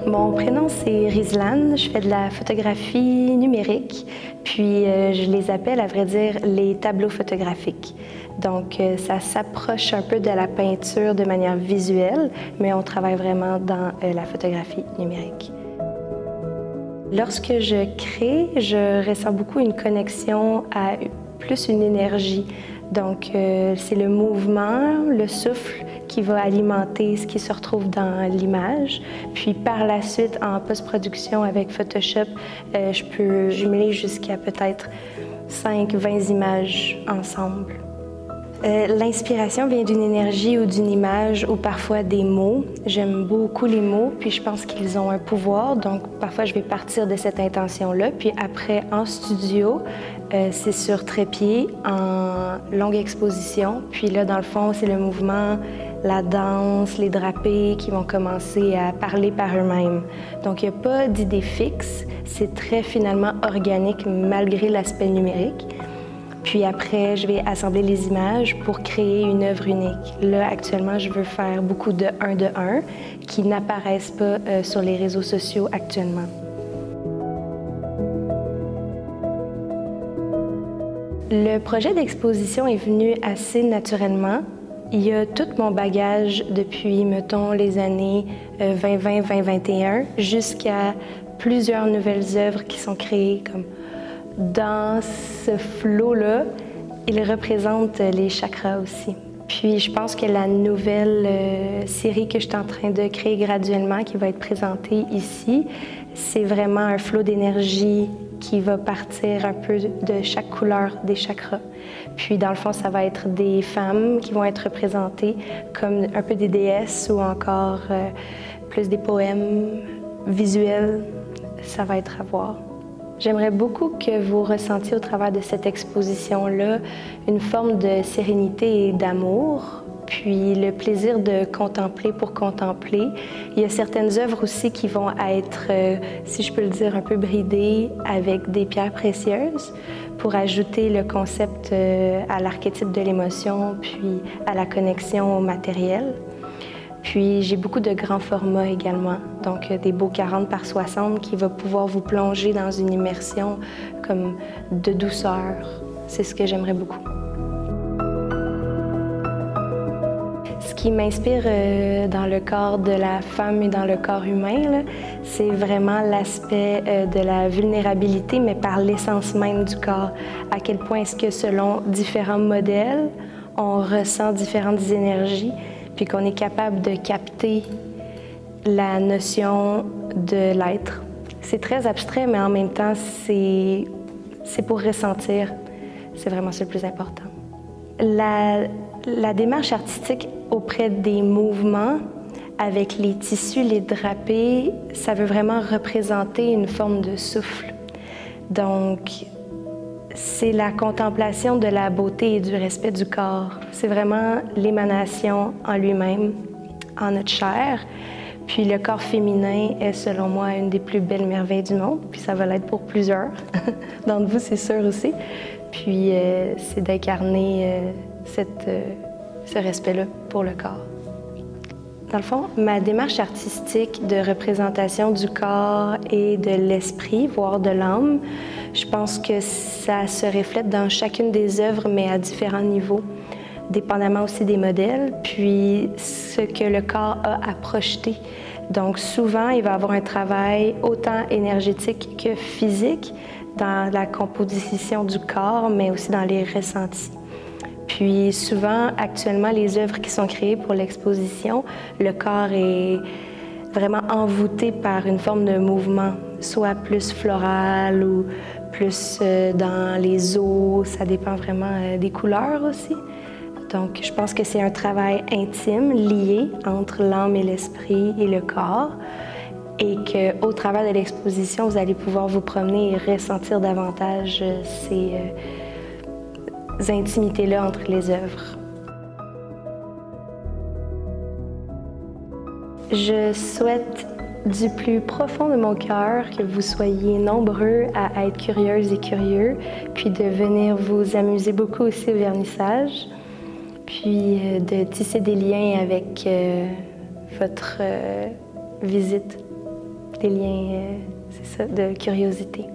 Mon prénom, c'est Rizlan. Je fais de la photographie numérique, puis je les appelle, à vrai dire, les tableaux photographiques. Donc, ça s'approche un peu de la peinture de manière visuelle, mais on travaille vraiment dans la photographie numérique. Lorsque je crée, je ressens beaucoup une connexion à plus une énergie. Donc, c'est le mouvement, le souffle qui va alimenter ce qui se retrouve dans l'image. Puis par la suite, en post-production avec Photoshop, je peux jumeler jusqu'à peut-être 5-20 images ensemble. L'inspiration vient d'une énergie ou d'une image ou parfois des mots. J'aime beaucoup les mots, puis je pense qu'ils ont un pouvoir. Donc, parfois, je vais partir de cette intention-là. Puis après, en studio, c'est sur trépied, en longue exposition. Puis là, dans le fond, c'est le mouvement, la danse, les drapés qui vont commencer à parler par eux-mêmes. Donc, il n'y a pas d'idée fixe. C'est très, finalement, organique malgré l'aspect numérique. Puis après, je vais assembler les images pour créer une œuvre unique. Là, actuellement, je veux faire beaucoup de 1 de 1 qui n'apparaissent pas sur les réseaux sociaux actuellement. Le projet d'exposition est venu assez naturellement. Il y a tout mon bagage depuis, mettons, les années 2020-2021 jusqu'à plusieurs nouvelles œuvres qui sont créées comme dans ce flot-là, il représente les chakras aussi. Puis je pense que la nouvelle série que je suis en train de créer graduellement, qui va être présentée ici, c'est vraiment un flot d'énergie qui va partir un peu de chaque couleur des chakras. Puis dans le fond, ça va être des femmes qui vont être représentées comme un peu des déesses ou encore plus des poèmes visuels. Ça va être à voir. J'aimerais beaucoup que vous ressentiez au travers de cette exposition-là une forme de sérénité et d'amour, puis le plaisir de contempler pour contempler. Il y a certaines œuvres aussi qui vont être, si je peux le dire, un peu bridées avec des pierres précieuses pour ajouter le concept à l'archétype de l'émotion, puis à la connexion au matériel. Puis j'ai beaucoup de grands formats également, donc des beaux 40 par 60 qui va pouvoir vous plonger dans une immersion comme de douceur. C'est ce que j'aimerais beaucoup. Ce qui m'inspire dans le corps de la femme et dans le corps humain, c'est vraiment l'aspect de la vulnérabilité, mais par l'essence même du corps. À quel point est-ce que selon différents modèles, on ressent différentes énergies, puis qu'on est capable de capter la notion de l'être. C'est très abstrait, mais en même temps, c'est pour ressentir. C'est vraiment ça le plus important. La démarche artistique auprès des mouvements, avec les tissus, les drapés, ça veut vraiment représenter une forme de souffle. Donc, c'est la contemplation de la beauté et du respect du corps. C'est vraiment l'émanation en lui-même, en notre chair. Puis le corps féminin est, selon moi, une des plus belles merveilles du monde. Puis ça va l'être pour plusieurs d'entre vous, c'est sûr aussi. Puis c'est d'incarner ce respect-là pour le corps. Dans le fond, ma démarche artistique de représentation du corps et de l'esprit, voire de l'âme, je pense que ça se reflète dans chacune des œuvres, mais à différents niveaux, dépendamment aussi des modèles, puis ce que le corps a à projeter. Donc souvent, il va y avoir un travail autant énergétique que physique dans la composition du corps, mais aussi dans les ressentis. Puis souvent, actuellement, les œuvres qui sont créées pour l'exposition, le corps est vraiment envoûté par une forme de mouvement, soit plus floral ou plus dans les eaux, ça dépend vraiment des couleurs aussi. Donc, je pense que c'est un travail intime, lié entre l'âme et l'esprit et le corps, et qu'au travers de l'exposition, vous allez pouvoir vous promener et ressentir davantage ces intimités-là entre les œuvres. Je souhaite du plus profond de mon cœur que vous soyez nombreux à être curieuses et curieux, puis de venir vous amuser beaucoup aussi au vernissage, puis de tisser des liens avec votre visite, des liens, c'est ça, de curiosité.